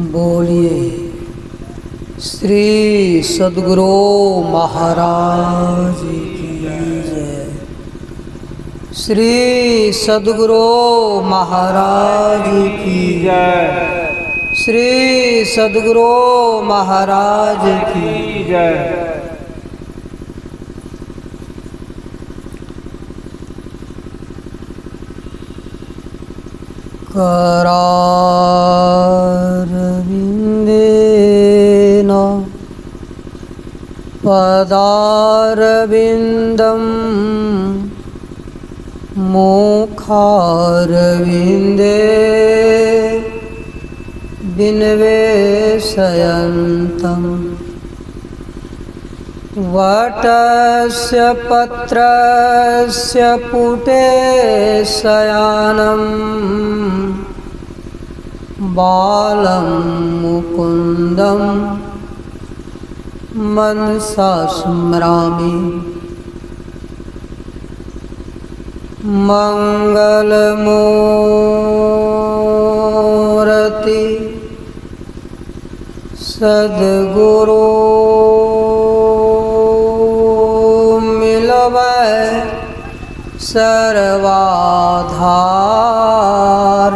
बोलिए श्री सद्गुरु महाराज की जय। श्री सद्गुरु महाराज की जय। श्री सद्गुरु महाराज की जय। करारविन्देन पदारविन्दं मुखारविन्दे विनिवेशयन्तं वटस्य पत्रस्य पुटे शयानं बालं मुकुन्दं मनसा स्मरामि। मंगलमूर्ति सद्गुरु सर्वाधार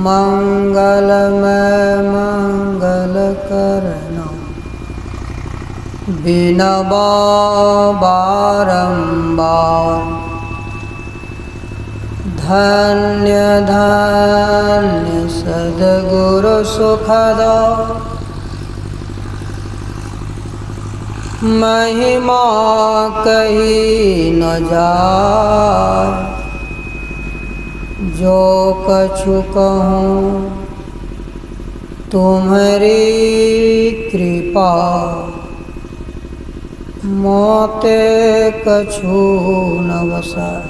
मंगलमय मंगल करना बिनवा बारंबार। धन्य धन्य सद्गुरु सुखदा महिमा कही न जाए। जो कछु कहूँ तुम्हारी कृपा मोते कछु न बसाए।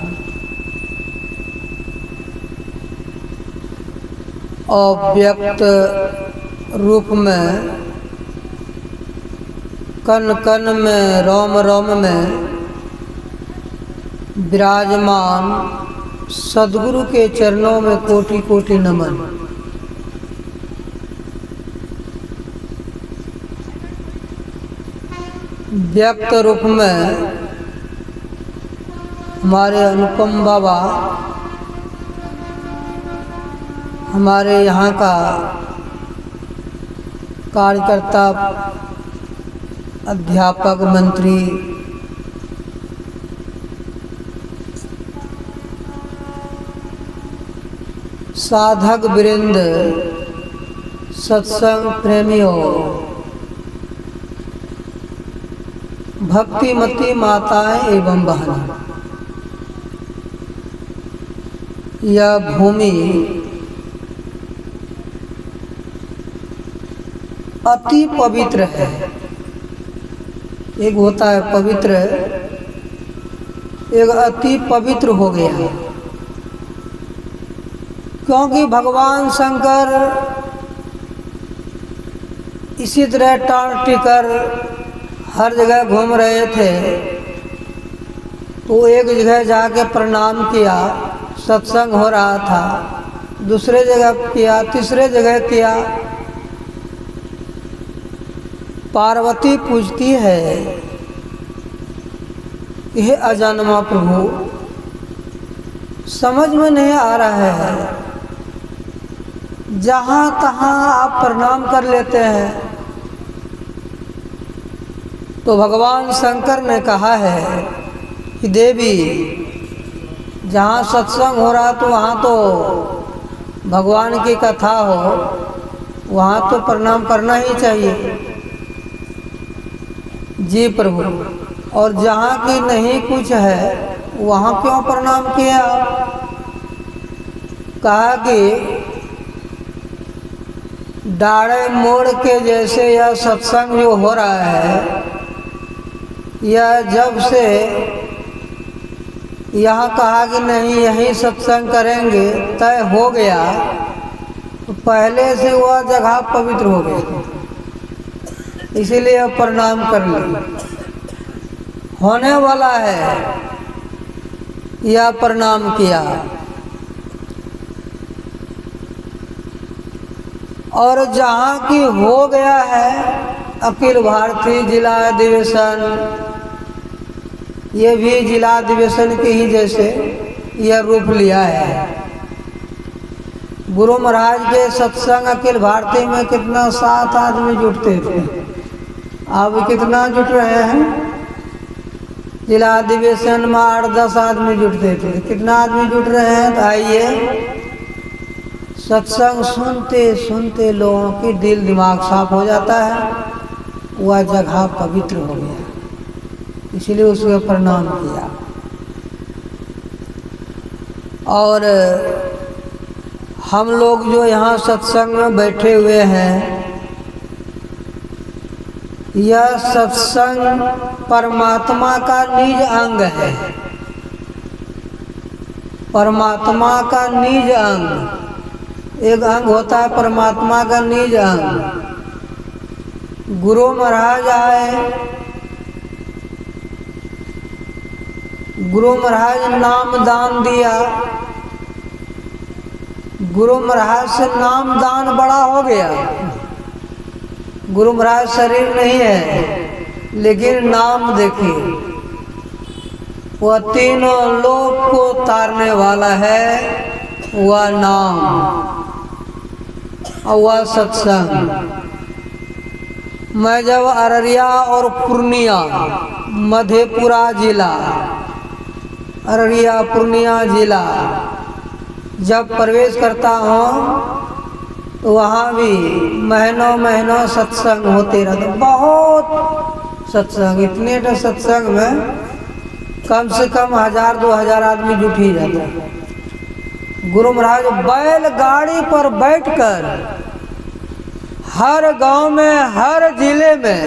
अव्यक्त रूप में कन कन में रोम रोम में विराजमान सद्गुरु के चरणों में कोटि कोटि नमन। व्यक्त रूप में हमारे अनुपम बाबा, हमारे यहाँ का कार्यकर्ता, अध्यापक, मंत्री, साधक वृंद, सत्संग प्रेमियों, भक्तिमती माताएं एवं बहनें, यह भूमि अति पवित्र है। एक होता है पवित्र, एक अति पवित्र हो गया है, क्योंकि भगवान शंकर इसी तरह टाल टिकर हर जगह घूम रहे थे, तो एक जगह जाके प्रणाम किया, सत्संग हो रहा था, दूसरे जगह किया, तीसरे जगह किया। पार्वती पूछती है, यह अजानमा प्रभु समझ में नहीं आ रहा है, जहाँ तहाँ आप प्रणाम कर लेते हैं। तो भगवान शंकर ने कहा है कि देवी, जहाँ सत्संग हो रहा तो वहाँ तो भगवान की कथा हो, वहाँ तो प्रणाम करना ही चाहिए। जी प्रभु, और जहाँ की नहीं कुछ है वहाँ क्यों प्रणाम किया? कहा कि डाढ़े मोड़ के जैसे यह सत्संग जो हो रहा है, यह जब से यहाँ कहा कि नहीं यहीं सत्संग करेंगे तय हो गया, तो पहले से वह जगह पवित्र हो गई, इसीलिए अब प्रणाम कर ली। होने वाला है यह प्रणाम किया। और जहाँ की हो गया है अखिल भारतीय जिला अधिवेशन, ये भी जिला अधिवेशन के ही जैसे यह रूप लिया है। गुरु महाराज के सत्संग अखिल भारतीय में कितना 7 आदमी जुटते थे, अब कितना जुट रहे हैं? जिला अधिवेशन में 8-10 आदमी जुटते थे, कितना आदमी जुट रहे हैं? तो आइए, सत्संग सुनते सुनते लोगों की दिल दिमाग साफ हो जाता है, वह जगह पवित्र हो गया, इसलिए उसको प्रणाम किया। और हम लोग जो यहाँ सत्संग में बैठे हुए हैं, यह सत्संग परमात्मा का निज अंग है, परमात्मा का निज अंग। एक अंग होता है परमात्मा का निज अंग। गुरु महाराज आए, गुरु महाराज नाम दान दिया, गुरु महाराज से नाम दान बड़ा हो गया। गुरु महाराज शरीर नहीं है, लेकिन नाम देखिए, वह तीनों लोक को तारने वाला है, वह नाम और वह सत्संग। मैं जब अररिया और पूर्णिया, मधेपुरा जिला, अररिया पूर्णिया जिला जब प्रवेश करता हूँ, तो वहाँ भी महीनों महीनों सत्संग होते रहते, बहुत सत्संग। इतने तो सत्संग में कम से कम 1000-2000 आदमी जुट ही जाता है। गुरु महाराज बैलगाड़ी पर बैठकर हर गांव में, हर जिले में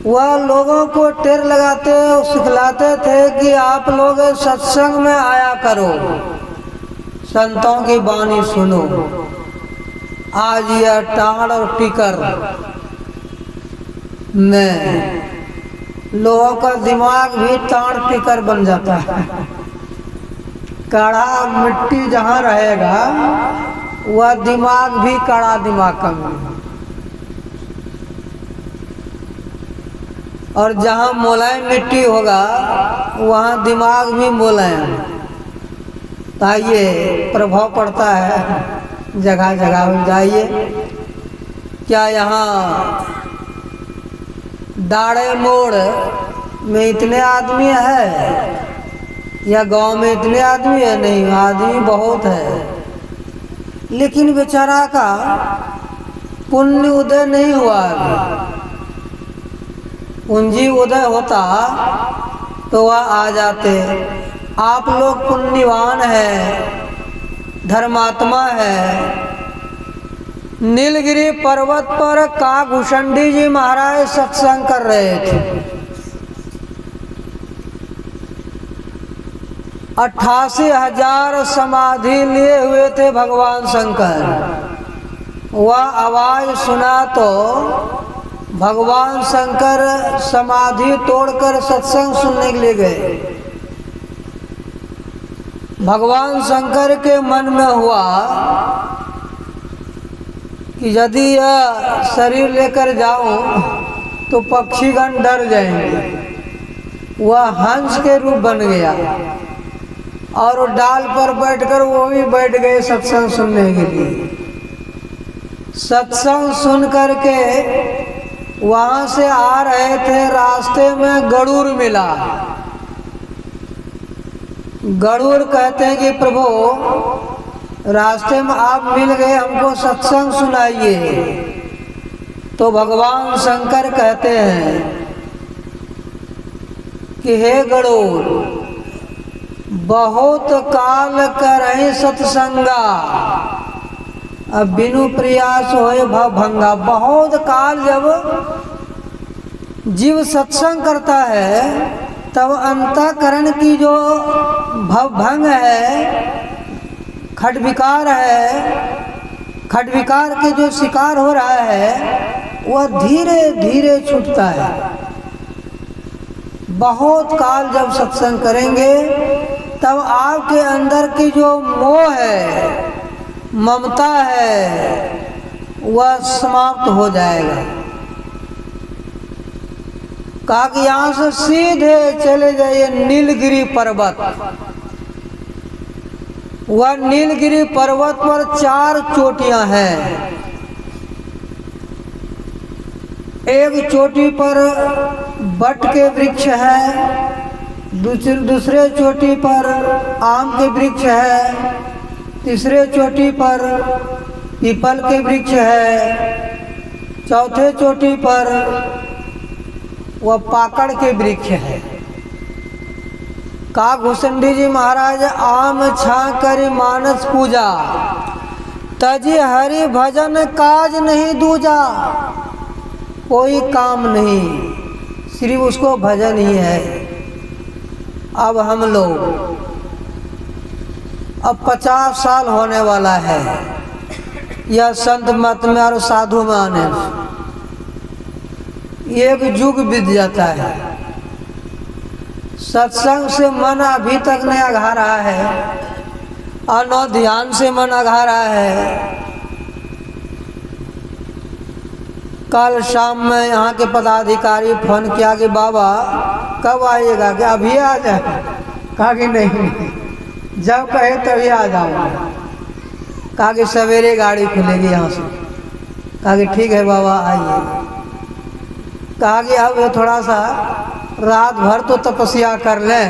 वह लोगों को टेर लगाते और सिखलाते थे कि आप लोग सत्संग में आया करो, संतों की वाणी सुनो। आज यह टाड़ और टिकर में लोगों का दिमाग भी टाड़ टिकर बन जाता है। कड़ा मिट्टी जहाँ रहेगा, वह दिमाग भी कड़ा दिमाग का मिलेगा, और जहाँ मुलायम मिट्टी होगा वहाँ दिमाग भी मुलायम। आइए, प्रभाव पड़ता है जगह जगह में। जाइए, क्या यहाँ दाढ़े मोड़ में इतने आदमी है या गांव में इतने आदमी है? नहीं, आदमी बहुत है, लेकिन बेचारा का पुण्य उदय नहीं हुआ अभी। पूंजी उदय होता तो वह आ जाते। आप लोग पुण्यवान हैं, धर्मात्मा है। नीलगिरी पर्वत पर कागभूषणी जी महाराज सत्संग कर रहे थे। 88,000 समाधि लिए हुए थे भगवान शंकर। वह आवाज सुना तो भगवान शंकर समाधि तोड़कर सत्संग सुनने के लिए गए। भगवान शंकर के मन में हुआ कि यदि यह शरीर लेकर जाऊं तो पक्षीगण डर जाएंगे। वह हंस के रूप बन गया और डाल पर बैठकर वो भी बैठ गए सत्संग सुनने के लिए। सत्संग सुन करके वहां से आ रहे थे, रास्ते में गरुड़ मिला। गरुड़ कहते हैं कि प्रभु रास्ते में आप मिल गए, हमको सत्संग सुनाइए। तो भगवान शंकर कहते हैं कि हे गरुड़, बहुत काल करहि सत्संगा, अब बिनु प्रयास होए भव भंगा। बहुत काल जब जीव सत्संग करता है तब अंतःकरण की जो भवभंग है, खटविकार है, खटविकार के जो शिकार हो रहा है वह धीरे धीरे छूटता है। बहुत काल जब सत्संग करेंगे तब आपके अंदर की जो मोह है, ममता है, वह समाप्त हो जाएगा। कहा कि यहाँ से सीधे चले जाइए नीलगिरी पर्वत। वह नीलगिरी पर्वत पर 4 चोटियां हैं। एक चोटी पर बट के वृक्ष है, दूसरे चोटी पर आम के वृक्ष है, तीसरे चोटी पर पीपल के वृक्ष है, चौथे चोटी पर वह पाकड़ के वृक्ष है। का घुसंडी जी महाराज आम छा करी मानस पूजा, तजी हरि भजन काज नहीं दूजा। कोई काम नहीं, सिर्फ उसको भजन ही है। अब हम लोग अब 50 साल होने वाला है यह संत मत में और साधु में आने, एक युग बीत जाता है। सत्संग से मन अभी तक नहीं अघा रहा है और न ध्यान से मन अघा रहा है। कल शाम में यहाँ के पदाधिकारी फोन किया कि बाबा कब आइएगा, कि अभी आ जाए। कहा कि नहीं, जब कहे तभी आ जाऊँगा। कहा कि सवेरे गाड़ी खुलेगी यहाँ से। कहा कि ठीक है बाबा आइए। कहा कि अब थोड़ा सा रात भर तो तपस्या कर लें।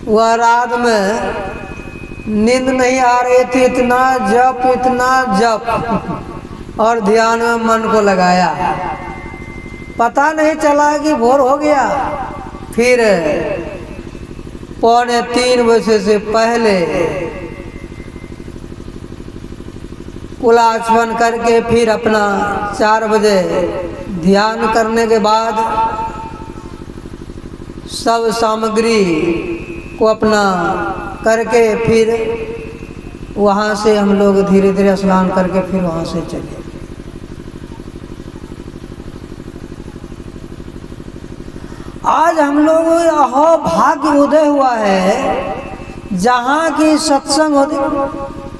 वह रात में नींद नहीं आ रही थी, इतना जप और ध्यान में मन को लगाया। पता नहीं चला कि भोर हो गया। फिर 2:45 बजे से पहले कुलाचमन करके फिर अपना 4 बजे ध्यान करने के बाद सब सामग्री को अपना करके फिर वहाँ से हम लोग धीरे धीरे स्नान करके फिर वहाँ से चले। आज हम लोग अहो भाग्य उदय हुआ है जहाँ की सत्संग होती।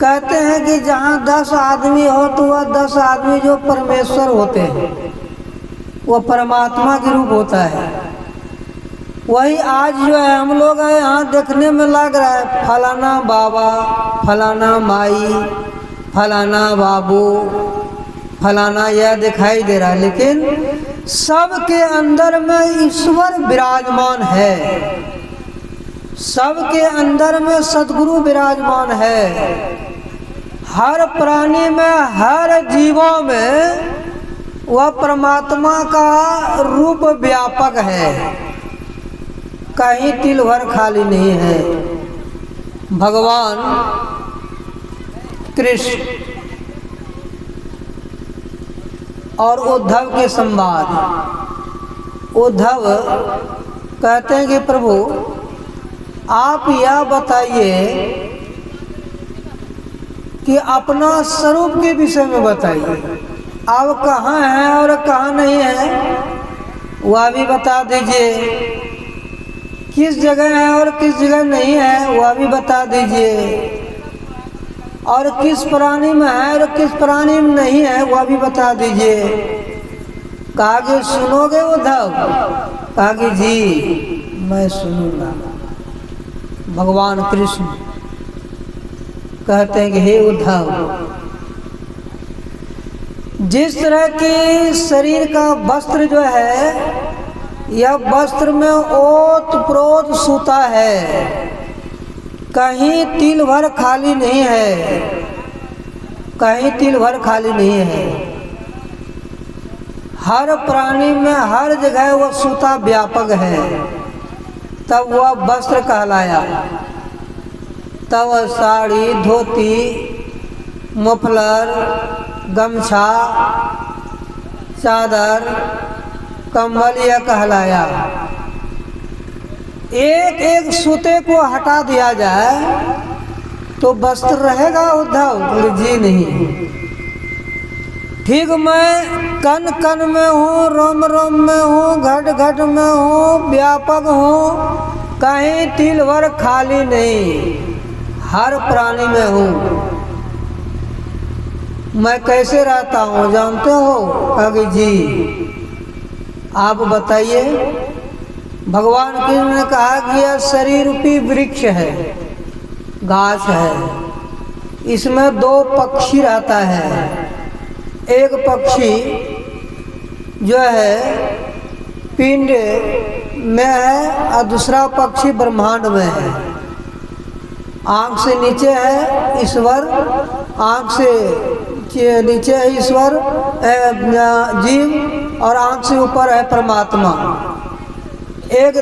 कहते हैं कि जहाँ 10 आदमी हो तो वह 10 आदमी जो परमेश्वर होते हैं, वह परमात्मा के रूप होता है। वही आज जो है हम लोग यहाँ देखने में लग रहा है फलाना बाबा, फलाना माई, फलाना बाबू, फलाना यह दिखाई दे रहा है, लेकिन सबके अंदर में ईश्वर विराजमान है। सबके अंदर में सद्गुरु विराजमान है। हर प्राणी में, हर जीवों में वह परमात्मा का रूप व्यापक है। कहीं तिल भर खाली नहीं है। भगवान कृष्ण और उद्धव के संवाद। उद्धव कहते हैं कि प्रभु आप यह बताइए कि अपना स्वरूप के विषय में बताइए। आप कहाँ हैं और कहाँ नहीं हैं वह भी बता दीजिए। किस जगह है और किस जगह नहीं है वह भी बता दीजिए। और किस प्राणी में है और किस प्राणी में नहीं है वह भी बता दीजिए। कहा कि सुनोगे उद्धव? कहा कि जी मैं सुनूंगा। भगवान कृष्ण कहते हैं कि हे उद्धव, जिस तरह के शरीर का वस्त्र जो है, यह वस्त्र में ओत प्रोत सूता है, कहीं तिल भर खाली नहीं है, कहीं तिल भर खाली नहीं है। हर प्राणी में हर जगह वह सूता व्यापक है, तब वह वस्त्र कहलाया। तब साड़ी, धोती, मफलर, गमछा, चादर, कंबल यह कहलाया। एक एक सूते को हटा दिया जाए तो वस्त्र रहेगा उद्धव? बोले जी नहीं। ठीक मैं कण कण में हूँ, रोम रोम में हूँ, घट घट में हूँ, व्यापक हूँ, कहीं तिल भर खाली नहीं, हर प्राणी में हूँ। मैं कैसे रहता हूँ जानते हो? कहा जी आप बताइए। भगवान कृष्ण ने कहा कि यह शरीर रूपी वृक्ष है, गाछ है, इसमें दो पक्षी रहता है। एक पक्षी जो है पिंड में है और दूसरा पक्षी ब्रह्मांड में है। आँख से नीचे है ईश्वर, आँख से नीचे है ईश्वर जीव और आँख से ऊपर है परमात्मा। एक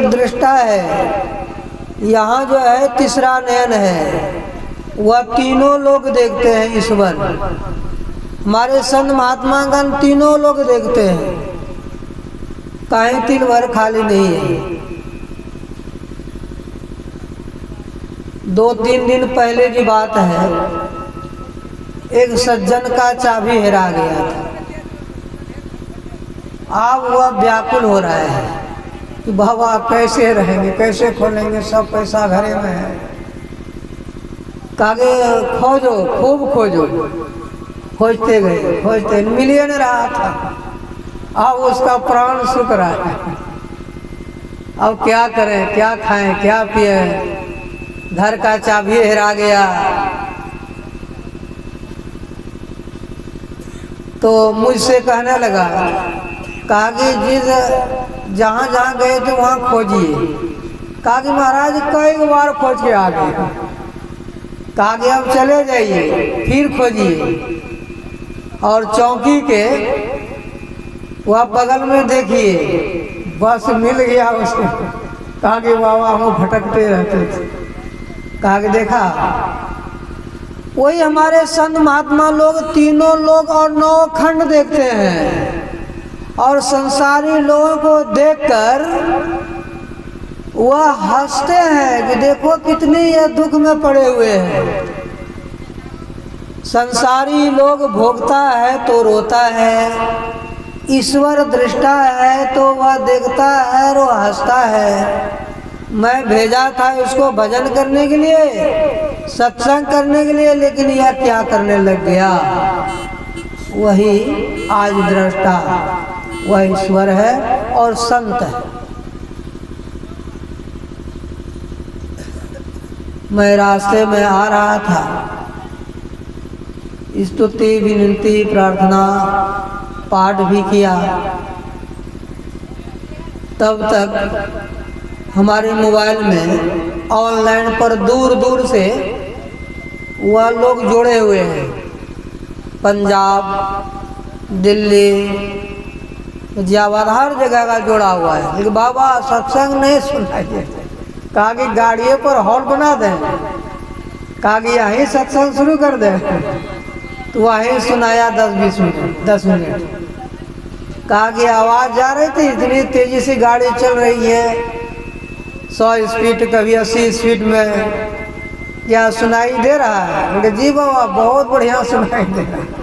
दृष्टा है, यहाँ जो है तीसरा नयन है, वह तीनों लोग देखते हैं ईश्वर। हमारे संत महात्मागण तीनों लोग देखते हैं, कहीं तिल भर खाली नहीं है। 2-3 दिन पहले की बात है, एक सज्जन का चाबी हेरा गया था। अब वह व्याकुल हो रहा है कि बाबा कैसे रहेंगे, कैसे खोलेंगे, सब पैसा घरे में है। कागे खोजो, खूब खोजो। खोजते गए, खोजते मिल ही नहीं रहा था। अब उसका प्राण सूख रहा है। अब क्या करें, क्या खाएं, क्या पिए? घर का चाबी हेरा गया। तो मुझसे कहने लगा, कहा कि जिस जहाँ जहाँ गए थे वहाँ खोजिए। कहा कि महाराज कई बार खोज के आ गए। कहा कि अब चले जाइए, फिर खोजिए और चौकी के वह बगल में देखिए, बस मिल गया उसको। कहा कि बाबा हम भटकते रहते थे। कहा कि देखा, वही हमारे संत महात्मा लोग तीनों लोग और 9 खंड देखते हैं और संसारी लोगों को देखकर वह हंसते हैं कि देखो कितने ये दुख में पड़े हुए हैं। संसारी लोग भोगता है तो रोता है, ईश्वर दृष्टा है तो वह देखता है और वह हंसता है। मैं भेजा था उसको भजन करने के लिए, सत्संग करने के लिए, लेकिन यह क्या करने लग गया? वही आज दृष्टा, वह ईश्वर है और संत है। मैं रास्ते में आ रहा था, स्तुति विनती प्रार्थना पाठ भी किया, तब तक हमारे मोबाइल में ऑनलाइन पर दूर दूर से वह लोग जुड़े हुए हैं। पंजाब, दिल्ली, गाजियाबाद, हर जगह का जुड़ा हुआ है। लेकिन बाबा सत्संग नहीं सुनाइए। कहा कि गाड़ियों पर हॉल बना दें, कहा कि यहीं सत्संग शुरू कर दें। तो वहीं सुनाया 10 मिनट। कहा कि आवाज़ जा रही थी, इतनी तेज़ी से गाड़ी चल रही है, 100 स्पीड कभी 80 स्पीड में, क्या सुनाई दे रहा है? बोले जी बाबा बहुत बढ़िया सुनाई दे रहा है।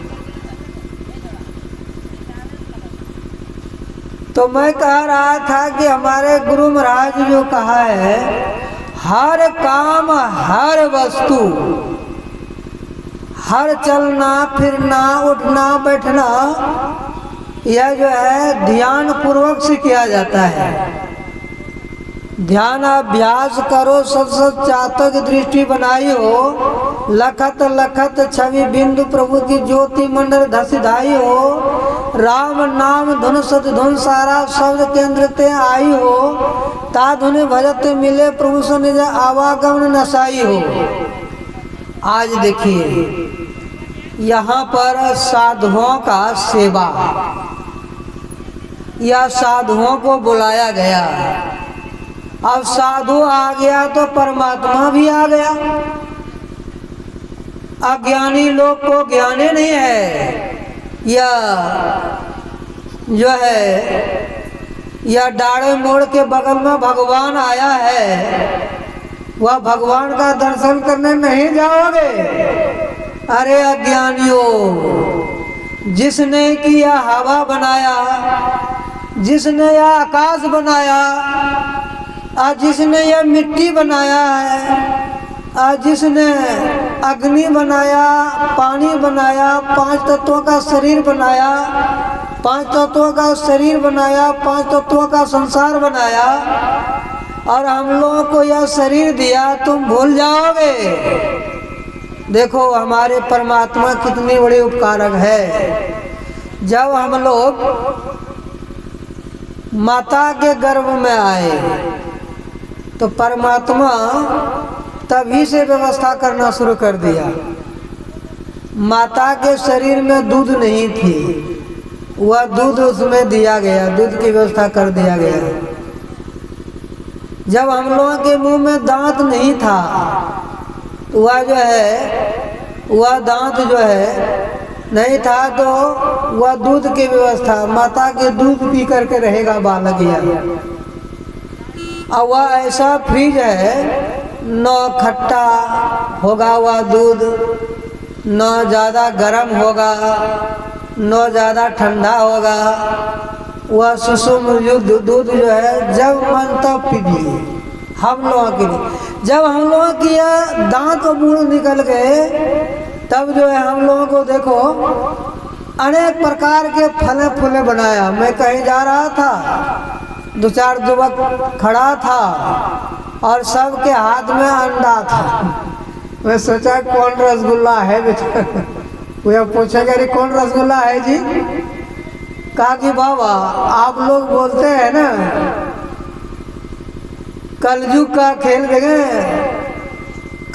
तो मैं कह रहा था कि हमारे गुरु महाराज जो कहा है, हर काम हर वस्तु, हर चलना फिरना उठना बैठना, यह जो है ध्यान पूर्वक से किया जाता है। ध्यान अभ्यास करो, सत सत चातक दृष्टि बनाई हो, लखत लखत छवि बिंदु प्रभु की ज्योति मंडल धसिधाई हो, राम नाम धुन सत धुन सारा शब्द केंद्र ते आई हो, ता धुन भजत मिले प्रभु से निज आवागमन नसाई हो। आज देखिए यहाँ पर साधुओं का सेवा, या साधुओं को बुलाया गया। अब साधु आ गया तो परमात्मा भी आ गया। अज्ञानी लोग को ज्ञान ही नहीं है, या जो है या डाड़े मोड़ के बगल में भगवान आया है, वह भगवान का दर्शन करने नहीं जाओगे। अरे अज्ञानियों, जिसने कि यह हवा बनाया, जिसने यह आकाश बनाया, और जिसने यह मिट्टी बनाया है, और जिसने अग्नि बनाया, पानी बनाया, 5 तत्वों का शरीर बनाया, 5 तत्वों का शरीर बनाया, 5 तत्वों का संसार बनाया, और हम लोगों को यह शरीर दिया, तुम भूल जाओगे। देखो हमारे परमात्मा कितनी बड़ी उपकारक है। जब हम लोग माता के गर्भ में आए तो परमात्मा तभी से व्यवस्था करना शुरू कर दिया। माता के शरीर में दूध नहीं थी, वह दूध उसमें दिया गया, दूध की व्यवस्था कर दिया गया। जब हम लोगों के मुंह में दांत नहीं था, वह जो है वह दांत जो है नहीं था, तो वह दूध की व्यवस्था, माता के दूध पी करके रहेगा बालक यह। और वह ऐसा फ्रिज है, न खट्टा होगा वह दूध, न ज़्यादा गर्म होगा, न ज़्यादा ठंडा होगा। वह सुसुम दूध जो है जब मन तब पीजिए हम लोगों के लिए। जब हम लोगों की यह दांत और मुंह निकल गए, तब जो है हम लोगों को देखो अनेक प्रकार के फले फूले बनाया। मैं कहीं जा रहा था, 2-4 युवक खड़ा था और सबके हाथ में अंडा था। मैं सोचा कौन रसगुल्ला है बेचारा, वो पूछेगा अरे कौन रसगुल्ला है जी? कहा कि बाबा आप लोग बोलते हैं ना कलयुग का खेल देखें,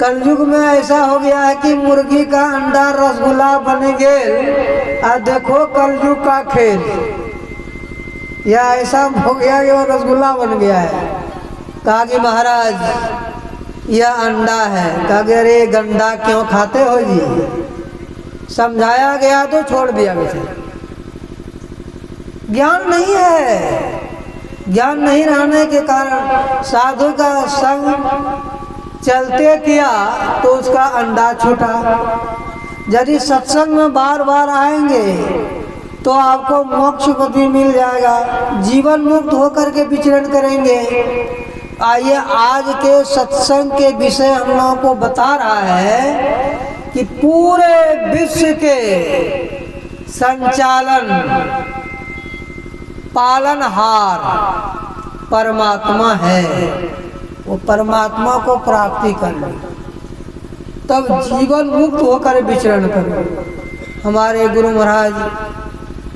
कलयुग में ऐसा हो गया है कि मुर्गी का अंडा रसगुल्ला बन गया। और देखो कलयुग का खेल, या ऐसा हो गया कि वो रसगुल्ला बन गया है। कहा कि महाराज यह अंडा है। कहा कि अरे गंडा क्यों खाते हो जी? समझाया गया तो छोड़ दिया बेचारा। ज्ञान नहीं है, ज्ञान नहीं रहने के कारण साधु का संग चलते किया तो उसका अंडा छूटा। यदि सत्संग में बार बार आएंगे तो आपको मोक्ष पति मिल जाएगा, जीवन मुक्त होकर के विचरण करेंगे। आइए आज के सत्संग के विषय हम लोगों को बता रहा है कि पूरे विश्व के संचालन पालनहार परमात्मा है। वो परमात्मा को प्राप्ति कर ले तब जीवन मुक्त होकर विचरण करो। हमारे गुरु महाराज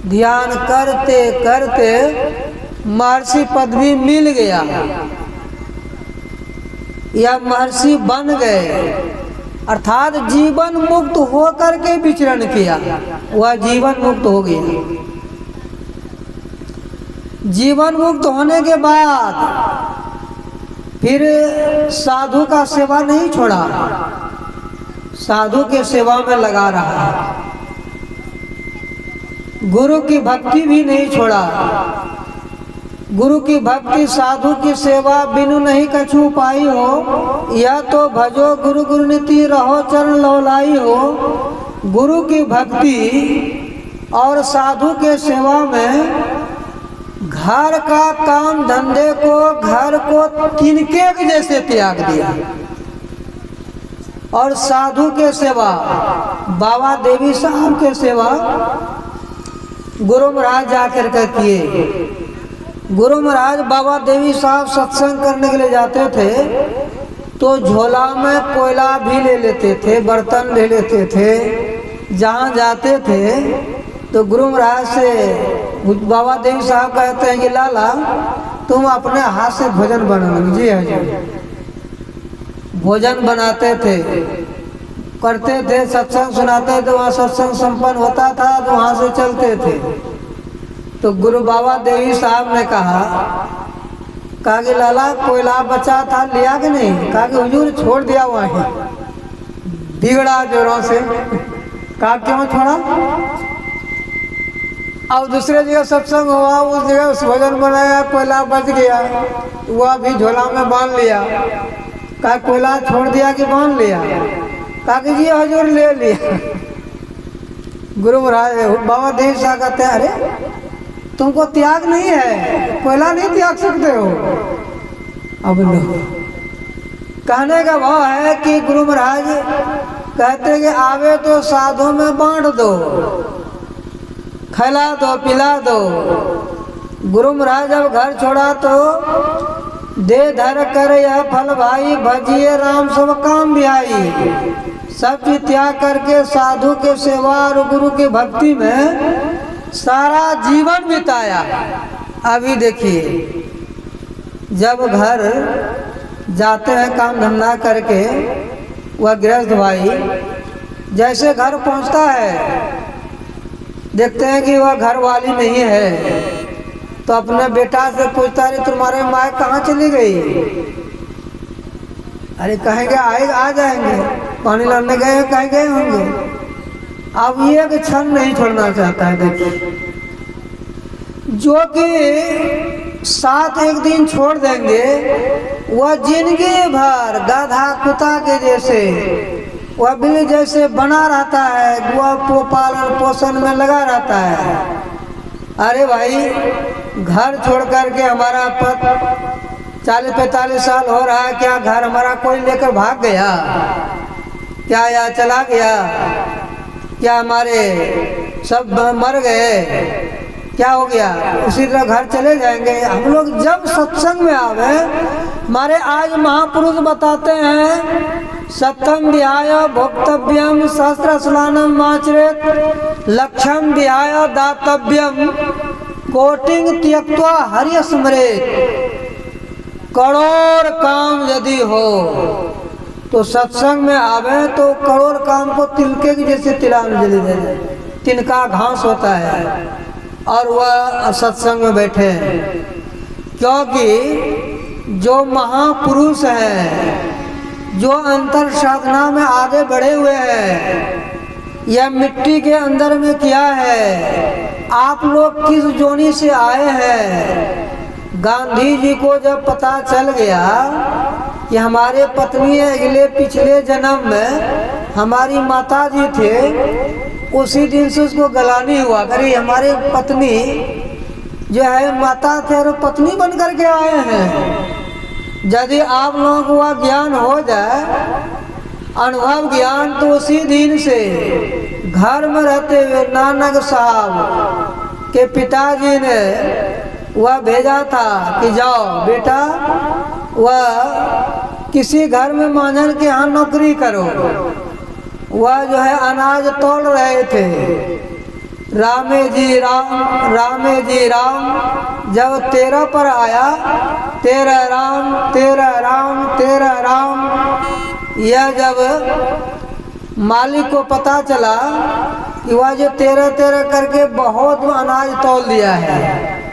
ध्यान करते करते महर्षि पदवी मिल गया या महर्षि बन गए, अर्थात जीवन मुक्त होकर के विचरण किया, वह जीवन मुक्त हो गया। जीवन मुक्त होने के बाद फिर साधु का सेवा नहीं छोड़ा, साधु के सेवा में लगा रहा। गुरु की भक्ति भी नहीं छोड़ा। गुरु की भक्ति साधु की सेवा बिनु नहीं कछु पाई हो, या तो भजो गुरु गुरुनीति रहो चरण लौलाई हो। गुरु की भक्ति और साधु के सेवा में घर का काम धंधे को, घर को तिनके के जैसे त्याग दिया। और साधु के सेवा, बाबा देवी साहब के सेवा गुरु महाराज जाकर के किए। गुरु महाराज बाबा देवी साहब सत्संग करने के लिए जाते थे तो झोला में कोयला भी ले लेते थे, बर्तन ले लेते थे। जहाँ जाते थे तो गुरु महाराज से बाबा देवी साहब कहते हैं कि लाला तुम अपने हाथ से भोजन बना लीजिए। हजूर भोजन बनाते थे, करते थे, सत्संग सुनाते थे। वहाँ सत्संग संपन्न होता था तो वहाँ से चलते थे। तो गुरु बाबा देवी साहब ने कहा कि लाला कोयला बचा था लिया कि नहीं? कहा कि हुजूर छोड़ दिया वहीं, बिगड़ा जोरों से। कहा क्यों छोड़ा? अब दूसरे जगह सत्संग हुआ, उस जगह उस भजन बनाया, कोयला बच गया, वह भी झोला में बांध लिया। कहा कोयला छोड़ दिया कि बांध लिया? कहा कि जी हजूर ले लिया। गुरु महाराज बाबा देव शाह कहते हैं, अरे तुमको त्याग नहीं है, कोयला नहीं त्याग सकते हो। अब लो, कहने का भाव है कि गुरु महाराज कहते कि आवे तो साधु में बांट दो, खिला दो, पिला दो। गुरु महाराज जब घर छोड़ा तो दे धर कर यह फल भाई, भजिए राम सब काम बिहाई। सब चीज त्याग करके साधु के सेवा और गुरु की भक्ति में सारा जीवन बिताया। अभी देखिए, जब घर जाते हैं काम धंधा करके, वह गृहस्थ भाई जैसे घर पहुंचता है, देखते हैं कि वह घर वाली नहीं है, तो अपने बेटा से पूछता है, तुम्हारे माँ कहाँ चली गई? अरे कहेंगे आए, आ जाएंगे, पानी लाने गए, कहीं गए होंगे। अब ये कि क्षण नहीं छोड़ना चाहता है। देखिए, जो कि साथ एक दिन छोड़ देंगे, वह जिंदगी भर गधा कुत्ता के जैसे, वह बिल्ली जैसे बना रहता है, वह पालन पोषण में लगा रहता है। अरे भाई, घर छोड़ करके हमारा 40-45 साल हो रहा है, क्या घर हमारा कोई लेकर भाग गया क्या, या चला गया क्या, हमारे सब मर गए, क्या हो गया? उसी तरह घर चले जाएंगे। हम लोग जब सत्संग में आवे, हमारे आज महापुरुष बताते हैं, सत्यम विहाय भोक्तव्यम सहस्र स्नानम आचरेत, लक्ष्यम विहाय दातव्यम कोटिंग त्यक्त्वा हरि स्मरेत। करोड़ काम यदि हो तो सत्संग में आवे तो करोड़ काम को तिनके की जैसे तिलांजलि दे दे। तिनका घास होता है और वह सत्संग में बैठे हैं, क्योंकि जो महापुरुष हैं, जो अंतर साधना में आगे बढ़े हुए हैं, यह मिट्टी के अंदर में क्या है, आप लोग किस जोनी से आए हैं। गांधी जी को जब पता चल गया कि हमारे पत्नी अगले पिछले जन्म में हमारी माता जी थे, उसी दिन से उसको गलानी हुआ, अरे हमारे पत्नी जो है माता थे और पत्नी बन करके आए हैं। यदि आप लोगों को वह ज्ञान हो जाए, अनुभव ज्ञान, तो उसी दिन से घर में रहते हुए नानक साहब के पिताजी ने वह भेजा था कि जाओ बेटा, वह किसी घर में महाजन के यहाँ नौकरी करो। वह जो है अनाज तोड़ रहे थे। रामे जी राम, रामे जी राम, जब 13 पर आया, तेरा राम तेरा राम तेरा राम, यह जब मालिक को पता चला कि वह जो 13 करके बहुत अनाज तोल दिया है,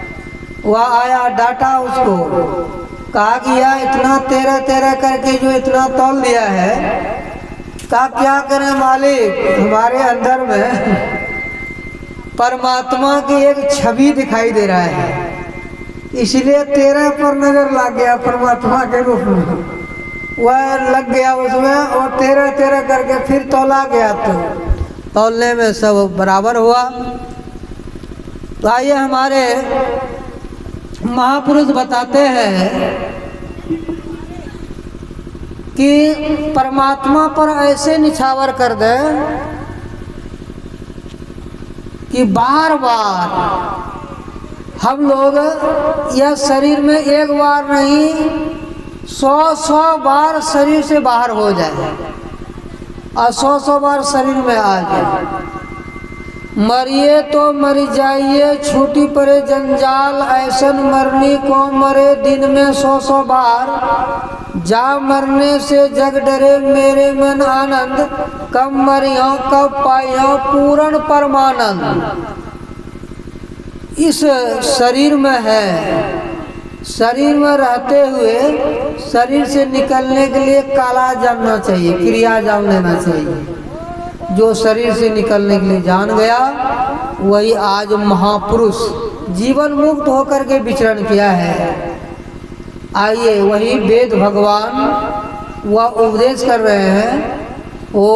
वह आया, डांटा उसको, कहा कि यह इतना 13 करके जो इतना तोल दिया है, कहा क्या करें मालिक, हमारे अंदर में परमात्मा की एक छवि दिखाई दे रहा है, इसलिए 13 पर नजर लग गया परमात्मा के रूप में, वह लग गया उसमें और 13 करके फिर तोला गया, तो तोलने में सब बराबर हुआ। तो आइए, हमारे महापुरुष बताते हैं कि परमात्मा पर ऐसे निछावर कर दे कि बार बार हम लोग यह शरीर में एक बार नहीं 100 बार शरीर से बाहर हो जाए और 100 बार शरीर में आ जाए। मरिए तो मर जाइए, छूटी पड़े जंजाल, ऐसन मरनी को मरे दिन में 100 बार, जा मरने से जग डरे मेरे मन आनंद, कब मरियो कब पाइयो पूर्ण परमानंद। इस शरीर में है शरीर में रहते हुए शरीर से निकलने के लिए काला जानना चाहिए, क्रिया जान लेना चाहिए। जो शरीर से निकलने के लिए जान गया वही आज महापुरुष जीवन मुक्त होकर के विचरण किया है। आइए वही वेद भगवान वह उपदेश कर रहे हैं। ओ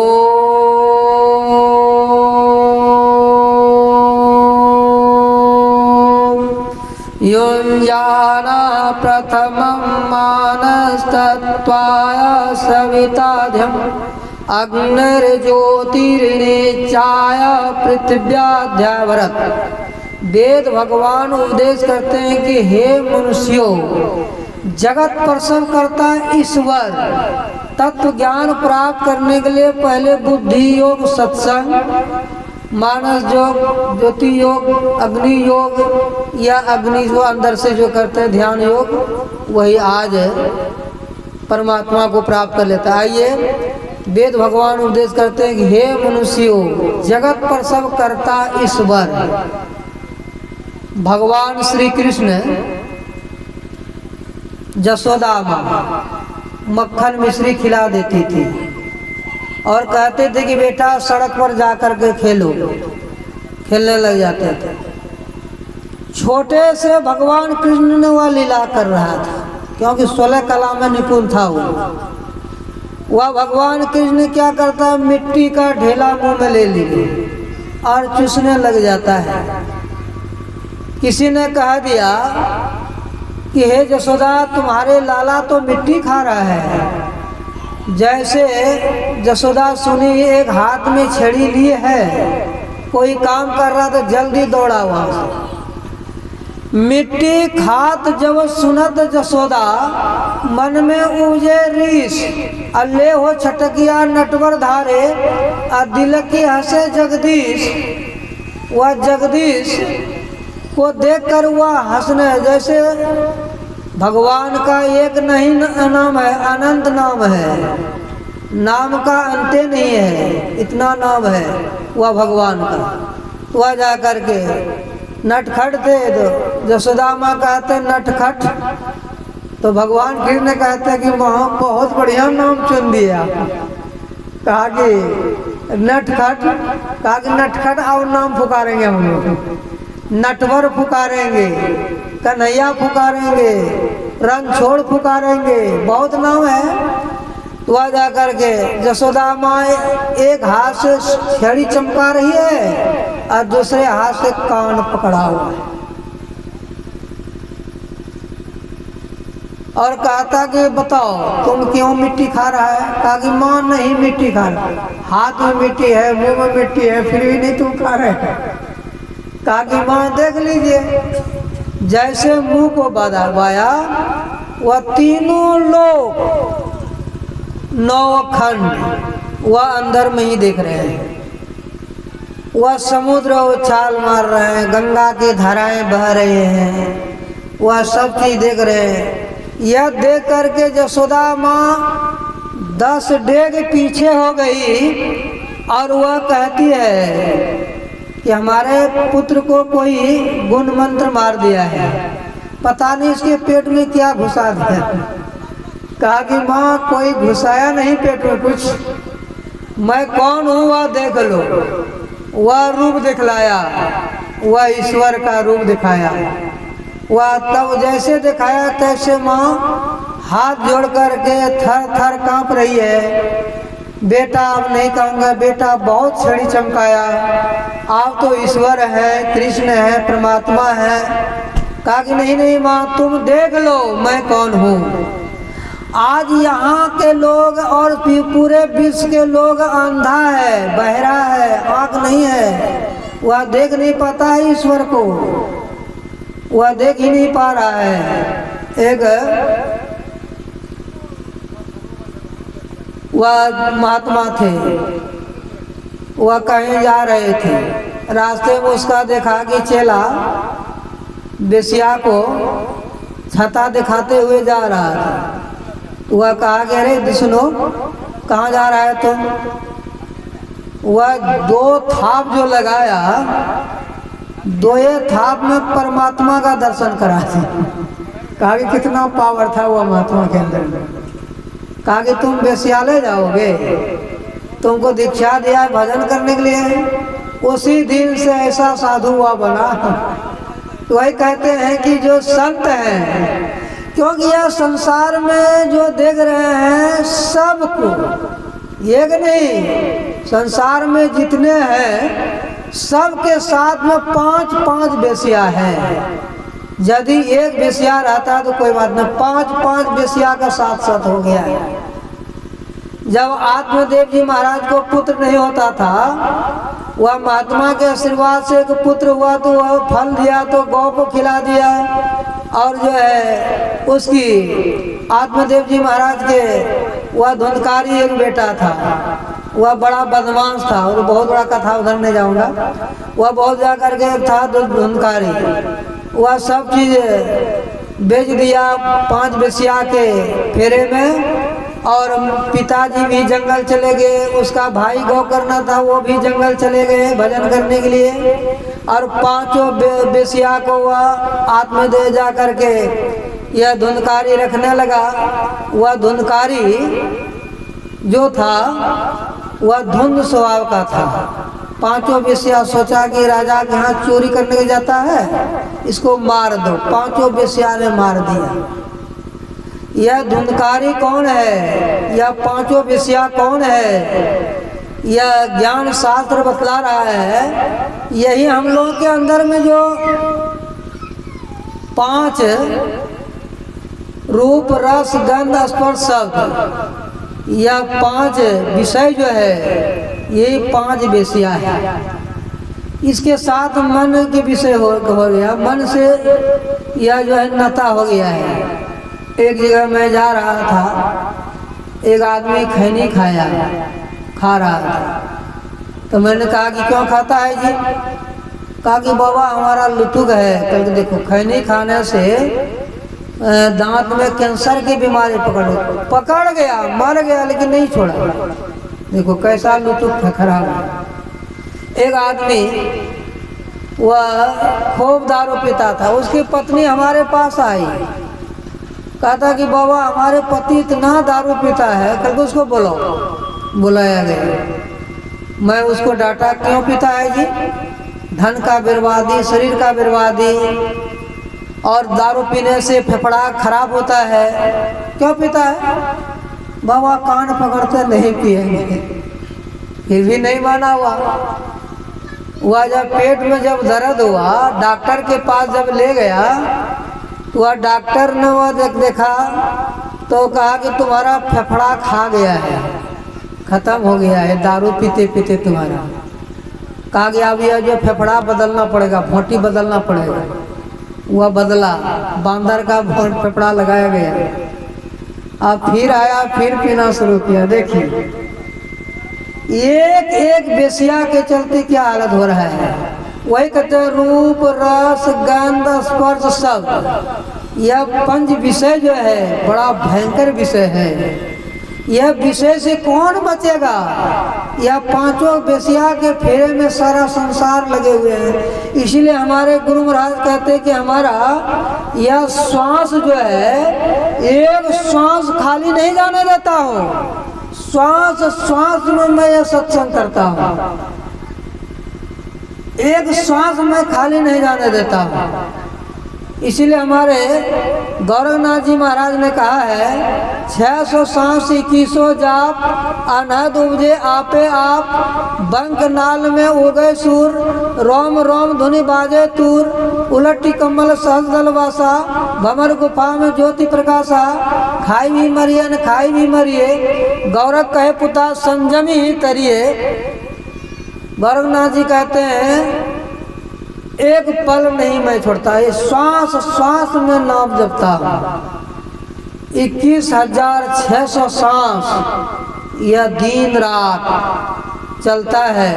युञ्जाना प्रथमं मानस्तत्त्वाय सविताध्यम् अग्निर्ज्योतिर्निचाय पृथिव्याध्यावरत्। वेद भगवान उपदेश करते हैं कि हे मनुष्यों, जगत प्रसव करता ईश्वर तत्व ज्ञान प्राप्त करने के लिए पहले बुद्धि योग, सत्संग, मानस योग, ज्योति योग, अग्नि योग या अग्नि जो अंदर से जो करते हैं ध्यान योग, वही आज परमात्मा को प्राप्त कर लेता है। आइए वेद भगवान उपदेश करते हैं कि हे मनुष्यों, जगत प्रसव करता ईश्वर भगवान श्री कृष्ण जसोदा माँ मक्खन मिश्री खिला देती थी और कहते थे कि बेटा सड़क पर जा कर के खेलो, खेलने लग जाते थे। छोटे से भगवान कृष्ण ने वह लीला कर रहा था क्योंकि 16 कला में निपुण था वो। वह भगवान कृष्ण क्या करता है, मिट्टी का ढेला मुंह में ले लिए और चूसने लग जाता है। किसी ने कह दिया कि हे जसोदा, तुम्हारे लाला तो मिट्टी खा रहा है। जैसे जसोदा सुनी एक हाथ में छड़ी लिए है, कोई काम कर रहा तो जल्दी दौड़ा वहाँ से। मिट्टी खात जब सुनत जसोदा मन में उपजे रीस, अल्ले हो छटकिया नटवर धारे आ दिल की हंसे जगदीश। वह जगदीश को देखकर वह हंसने, जैसे भगवान का एक नहीं नाम है, अनंत नाम है, नाम का अंत नहीं है, इतना नाम है वह भगवान का। वह जा कर के नटखट थे तो जसोदा माँ कहते नटखट, तो भगवान कृष्ण कहते कि वहाँ बहुत बढ़िया नाम चुन दिया। कहा कि नटखट, कहा कि नटखट और नाम पुकारेंगे हम लोग, नटवर पुकारेंगे, कन्हैया पुकारेंगे, रणछोड़ पुकारेंगे, बहुत नाम है। वह जा कर के जसोदा माँ एक हाथ से छड़ी चमका रही है और दूसरे हाथ से कान पकड़ा हुआ है और कहता कि बताओ तुम क्यों मिट्टी खा रहा है। कहा कि माँ नहीं मिट्टी खा रहा, हाथ में मिट्टी है, मुंह में मिट्टी है, फिर भी नहीं तुम खा रहे। कहा कि माँ देख लीजिए, जैसे मुंह को बाया वह तीनों लोग नौखंड वह अंदर में ही देख रहे हैं। वह समुद्र उछाल मार रहे हैं, गंगा की धाराएं बह रहे हैं, वह सब चीज देख रहे हैं। यह देख करके जसोदा माँ 10 डेग पीछे हो गई और वह कहती है कि हमारे पुत्र को कोई गुण मंत्र मार दिया है, पता नहीं इसके पेट में क्या घुसा दिया। कहा कि माँ कोई घुसाया नहीं पेट में कुछ, मैं कौन हूँ वह देख लो। वह रूप दिखलाया, वह ईश्वर का रूप दिखाया। वह तब जैसे दिखाया तैसे माँ हाथ जोड़ करके थर थर कांप रही है। बेटा अब नहीं कहूँगा, बेटा बहुत छड़ी चमकाया, आप तो ईश्वर है, कृष्ण है, परमात्मा है। कहा कि नहीं नहीं माँ तुम देख लो मैं कौन हूँ। आज यहाँ के लोग और पूरे विश्व के लोग अंधा है, बहरा है, आँख नहीं है, वह देख नहीं पाता है ईश्वर को, वह देख ही नहीं पा रहा है। एक वह महात्मा थे, वह कहीं जा रहे थे, रास्ते में उसका देखा कि चेला बेसिया को छता दिखाते हुए जा रहा था। वह कहा कि अरे सुनो कहाँ जा रहा है तुम। वह 2 थाप जो लगाया, 2 थाप में परमात्मा का दर्शन करा दी। कहा कि कितना पावर था वो महात्मा के अंदर में। कहा कि तुम वेश्यालय जाओगे, तुमको दीक्षा दिया है भजन करने के लिए। उसी दिन से ऐसा साधु हुआ बना। तो वही कहते हैं कि जो संत हैं, क्योंकि यह संसार में जो देख रहे हैं सबको, एक नहीं, संसार में जितने हैं सबके साथ में 5-5 वेश्या हैं। यदि एक वेश्या रहता तो कोई बात नहीं, 5-5 वेश्या का साथ हो गया है। जब आत्मदेव जी महाराज को पुत्र नहीं होता था, वह महात्मा के आशीर्वाद से एक पुत्र हुआ तो वह फल दिया तो गौ को खिला दिया। और जो है उसकी आत्मदेव जी महाराज के वह धुंधकारी एक बेटा था, वह बड़ा बदमाश था, और बहुत बड़ा कथा उधर नहीं जाऊंगा। वह बहुत जा करके था धुंधकारी, वह सब चीज बेच दिया 5 वेश्या के फेरे में। और पिताजी भी जंगल चले गए, उसका भाई गौ करना था वो भी जंगल चले गए भजन करने के लिए। और 5 वेश्या को वह आत्मदेव जा करके यह धुंधकारी रखने लगा। वह धुंधकारी जो था वह धुंध स्वभाव का था। 5 वेश्या सोचा कि राजा के यहाँ चोरी करने के जाता है, इसको मार दो। 5 वेश्या ने मार दिया। यह धुंधकारी कौन है, यह 5 वेश्या कौन है, यह ज्ञान शास्त्र बतला रहा है। यही हम लोगों के अंदर में जो 5 रूप रस गंध स्पर्श शब्द, यह 5 विषय जो है यही 5 वेश्या है। इसके साथ मन के विषय हो गया, मन से यह जो है नता हो गया है। एक जगह मैं जा रहा था, एक आदमी खैनी खा रहा था। तो मैंने कहा कि क्यों खाता है जी? कहा कि बाबा हमारा लुतुक है। कल देखो खैनी खाने से दांत में कैंसर की बीमारी पकड़ गया, मर गया लेकिन नहीं छोड़ा। देखो कैसा लुतुक खराब। एक आदमी वह खूब दारू पीता था, उसकी पत्नी हमारे पास आई, कहता कि बाबा हमारे पति इतना दारू पीता है, कल को उसको बुलाया गया। मैं उसको डांटा, क्यों पीता है जी? धन का बर्बादी, शरीर का बर्बादी, और दारू पीने से फेफड़ा खराब होता है। क्यों पीता है? बाबा कान पकड़ते नहीं पिएंगे। फिर भी नहीं माना हुआ। वह जब पेट में जब दर्द हुआ, डॉक्टर के पास जब ले गया, वह डॉक्टर ने वह देखा तो कहा कि तुम्हारा फेफड़ा खा गया है, खत्म हो गया है दारू पीते पीते तुम्हारा। कहा गया अब यह जो फेफड़ा बदलना पड़ेगा, फोटी बदलना पड़ेगा। वह बदला, बांदर का फेफड़ा लगाया गया। अब फिर आया, फिर पीना शुरू किया। देखिए एक वेश्या के चलते क्या हालत हो रहा है। वही कहते हैं रूप रस गंध स्पर्श शब्द, यह 5 विषय जो है बड़ा भयंकर विषय है। यह विषय से कौन बचेगा? यह 5 वेश्या के फेरे में सारा संसार लगे हुए हैं। इसीलिए हमारे गुरु महाराज कहते हैं कि हमारा यह श्वास जो है, एक श्वास खाली नहीं जाने देता हूँ। श्वास श्वास में मैं यह सत्संग करता हूँ, एक श्वास में खाली नहीं जाने देता हूँ। इसीलिए हमारे गौरवनाथ जी महाराज ने कहा है 600 सांस 2100 जाप, अनहद उपजे आपे आप, बंक नाल में उगए सूर, रोम रोम धुनि बाजे तूर, उलटी कमल सहज दलवासा, भमर गुफा में ज्योति प्रकाशा, खाई भी मरिए न खाई भी मरिए, गौरव कहे पुता संजमी ही तरिए। गौरवनाथ जी कहते हैं एक पल नहीं मैं छोड़ता, ये श्वास श्वास में नाम जपता हूँ। 21,600 सांस यह दिन रात चलता है।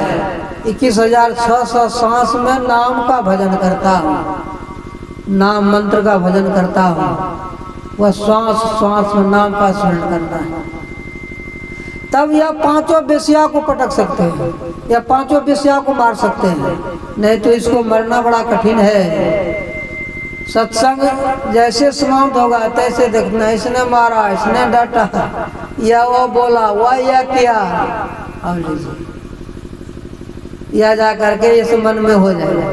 21,600 सांस में नाम का भजन करता हूँ, नाम मंत्र का भजन करता हूँ। वह श्वास श्वास में नाम का स्मरण करना है। तब यह 5 वेश्या को पटक सकते हैं, या 5 वेश्या को मार सकते हैं। नहीं तो इसको मरना बड़ा कठिन है। सत्संग जैसे समाप्त होगा तैसे देखना, इसने मारा, इसने डांटा, या वो बोला, वह या किया, अब लीजिए या जा करके इस मन में हो जाएगा।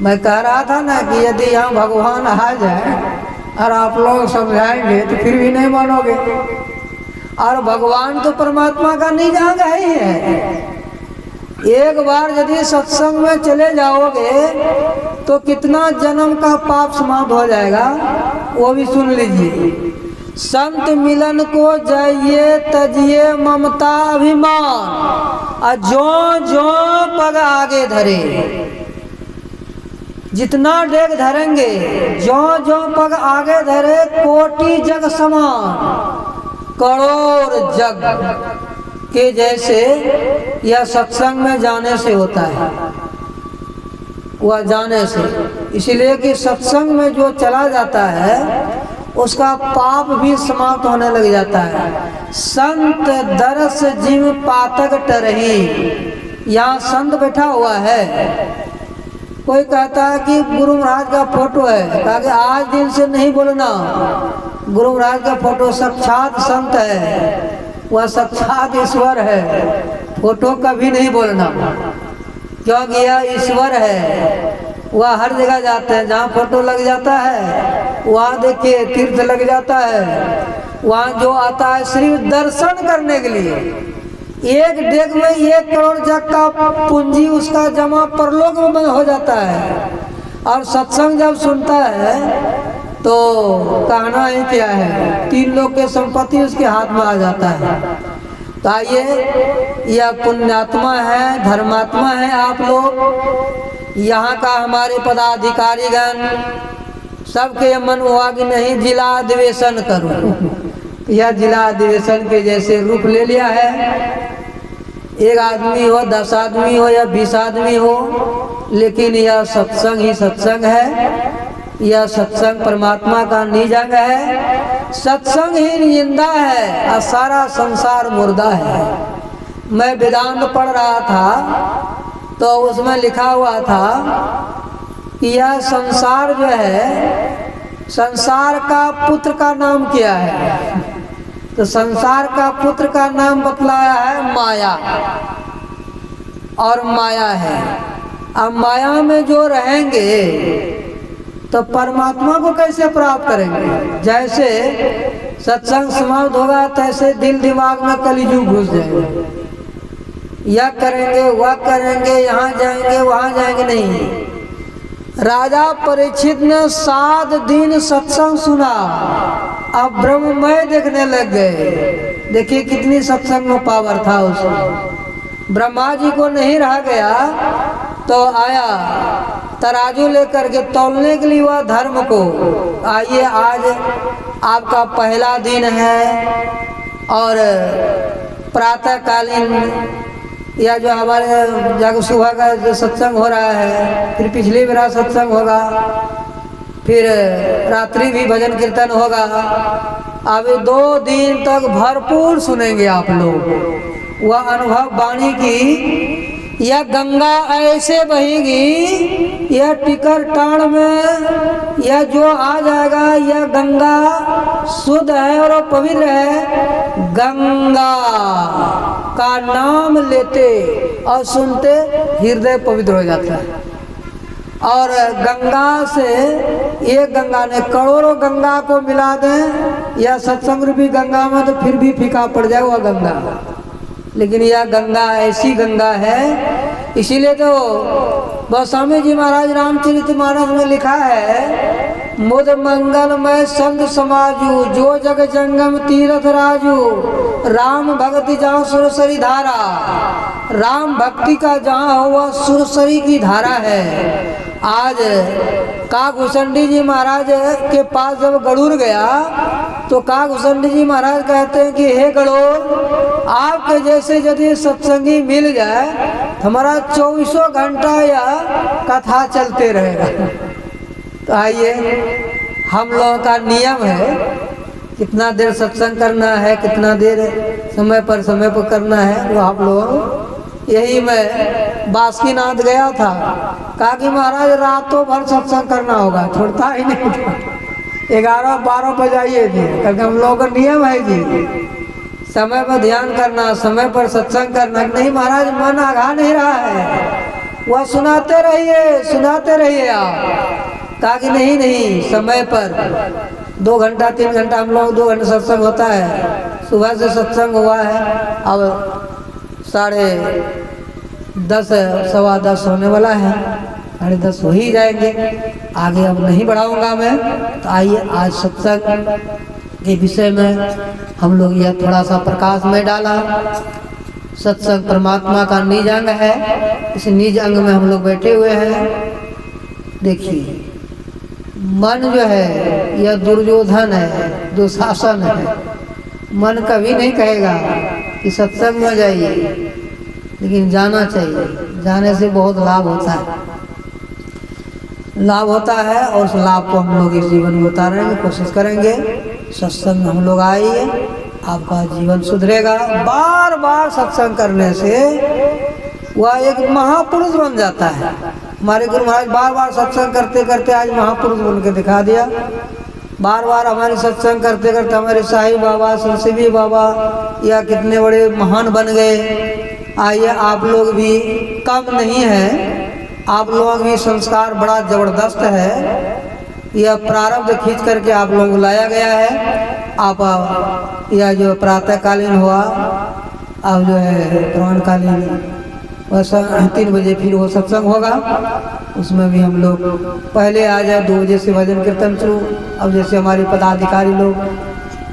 मैं कह रहा था ना कि यदि यहाँ भगवान आ जाए और आप लोग समझाएंगे तो फिर भी नहीं मानोगे। और भगवान तो परमात्मा का निजांग ही है। एक बार यदि सत्संग में चले जाओगे तो कितना जन्म का पाप समाप्त हो जाएगा, वो भी सुन लीजिए। संत मिलन को जाइए तजिए ममता अभिमान, और जो जो पग आगे धरे, जितना डेग धरेंगे, जो जो पग आगे धरे, कोटि जग समान, करोड़ जग के जैसे यह सत्संग में जाने से होता है, वह जाने से। इसलिए कि सत्संग में जो चला जाता है उसका पाप भी समाप्त होने लग जाता है। संत दरस जिम पातक टरही, यहाँ संत बैठा हुआ है। कोई कहता है कि गुरु महाराज का फोटो है, कहा कि आज दिन से नहीं बोलना, गुरु महाराज का फोटो साक्षात संत है, वह साक्षात ईश्वर है, फोटो कभी नहीं बोलना, क्योंकि यह ईश्वर है। वह हर जगह जाते हैं, जहाँ फोटो लग जाता है वहाँ देखिए तीर्थ लग जाता है, वहाँ जो आता है सिर्फ दर्शन करने के लिए। एक डेग में 1 करोड़ जग का पूंजी उसका जमा परलोक में हो जाता है। और सत्संग जब सुनता है तो कहना ही क्या है, 3 लोग के संपत्ति उसके हाथ में आ जाता है। तो आइए, यह पुण्यात्मा है, धर्मात्मा है आप लोग, यहाँ का हमारे पदाधिकारीगण सबके मन हुआ कि नहीं जिला अधिवेशन करो। यह जिला अधिवेशन के जैसे रूप ले लिया है। 1 आदमी हो, 10 आदमी हो या 20 आदमी हो, लेकिन यह सत्संग ही सत्संग है। यह सत्संग परमात्मा का निजंग है, सत्संग ही जिंदा है और सारा संसार मुर्दा है। मैं वेदांत पढ़ रहा था तो उसमें लिखा हुआ था कि यह संसार जो है, संसार का पुत्र का नाम क्या है? तो संसार का पुत्र का नाम बतलाया है माया, और माया है। अब माया में जो रहेंगे तो परमात्मा को कैसे प्राप्त करेंगे? जैसे सत्संग समाप्त होगा तैसे दिल दिमाग में कलिजुग घुस जाएगा, यह करेंगे वह करेंगे, यहाँ जाएंगे वहाँ जाएंगे, नहीं। राजा परीक्षित ने 7 दिन सत्संग सुना, अब ब्रह्ममय देखने लग गए। देखिए कितनी सत्संग में पावर था उसमें। ब्रह्मा जी को नहीं रह गया तो आया तराजू लेकर के तौलने के लिए वह धर्म को। आइए, आज आपका पहला दिन है और प्रातःकालीन या जो हमारे जग सुबह का जो सत्संग हो रहा है, फिर पिछली बार सत्संग होगा, फिर रात्रि भी भजन कीर्तन होगा। अब 2 दिन तक भरपूर सुनेंगे आप लोग वह अनुभव वाणी की। यह गंगा ऐसे बहेगी, यह टिकर टाण में यह जो आ जाएगा, यह गंगा शुद्ध है और पवित्र है। गंगा का नाम लेते और सुनते हृदय पवित्र हो जाता है। और गंगा से एक गंगा ने करोड़ों गंगा को मिला दें या सत्संग रूपी गंगा में तो फिर भी फीका पड़ जाए वह गंगा। लेकिन यह गंगा ऐसी गंगा है, इसीलिए तो गोस्वामी जी महाराज रामचरितमानस में लिखा है, मुद मंगलमय संत समाजू, जो जग जंगम तीरथ राजू, राम भक्ति जहाँ सुरसरी धारा। राम भक्ति का जहाँ हो वह सुरसरी की धारा है। आज काकभूषणी जी महाराज के पास जब गरुड़ गया तो काकभूषणी जी महाराज कहते हैं कि हे गरुड़, आपके जैसे यदि सत्संगी मिल जाए हमारा 24 घंटा या कथा चलते रहेगा। तो आइए, हम लोगों का नियम है कितना देर सत्संग करना है, कितना देर समय पर करना है, वो आप लोगों। यही मैं बासुकीनाथ गया था कहा कि महाराज रातों भर सत्संग करना होगा, छोड़ता ही नहीं था। 11-12 बजाइए जी, क्योंकि हम लोगों का नियम है जी, समय पर ध्यान करना, समय पर सत्संग करना। नहीं महाराज मन आगा नहीं रहा है, वह सुनाते रहिए आप। कहा कि नहीं समय पर 2 घंटा 3 घंटा, हम लोग 2 घंटे सत्संग होता है। सुबह से सत्संग हुआ है, अब 10:30 10:15 होने वाला है, 10:30 हो ही जाएंगे, आगे अब नहीं बढ़ाऊंगा मैं। तो आइए आज सत्संग के विषय में हम लोग यह थोड़ा सा प्रकाश में डाला। सत्संग परमात्मा का निज अंग है, इस निज अंग में हम लोग बैठे हुए हैं। देखिए मन जो है यह दुर्योधन है, दुशासन है। मन कभी नहीं कहेगा कि सत्संग में जाइए, लेकिन जाना चाहिए, जाने से बहुत लाभ होता है और उस लाभ को हम लोग इस जीवन में उतारने की कोशिश करेंगे। सत्संग में हम लोग आइए, आपका जीवन सुधरेगा। बार बार सत्संग करने से वह एक महापुरुष बन जाता है। हमारे गुरु महाराज बार बार सत्संग करते करते आज महापुरुष बन के दिखा दिया। बार बार हमारे सत्संग करते करते हमारे साईं बाबा, संसीवी बाबा या कितने बड़े महान बन गए। आइए आप लोग भी कम नहीं हैं, आप लोगों भी संस्कार बड़ा जबरदस्त है। यह प्रारब्ध खींच करके आप लोगों को लाया गया है। आप यह जो प्रातःकालीन हुआ, अब जो है प्रवणकालीन, वैसा 3 बजे फिर वो सत्संग होगा, उसमें भी हम लोग पहले आ जाए 2 बजे से भजन कीर्तन शुरू। अब जैसे हमारे पदाधिकारी लोग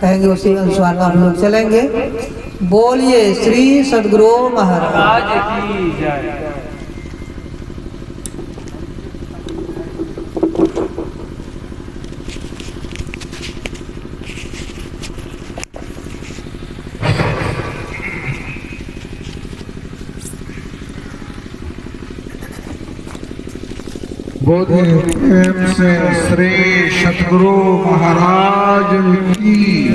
कहेंगे उसी अनुसार हम लोग चलेंगे। बोलिए श्री सद्गुरु महाराज की जय। बोलिए प्रेम से श्री सद्गुरु महाराज की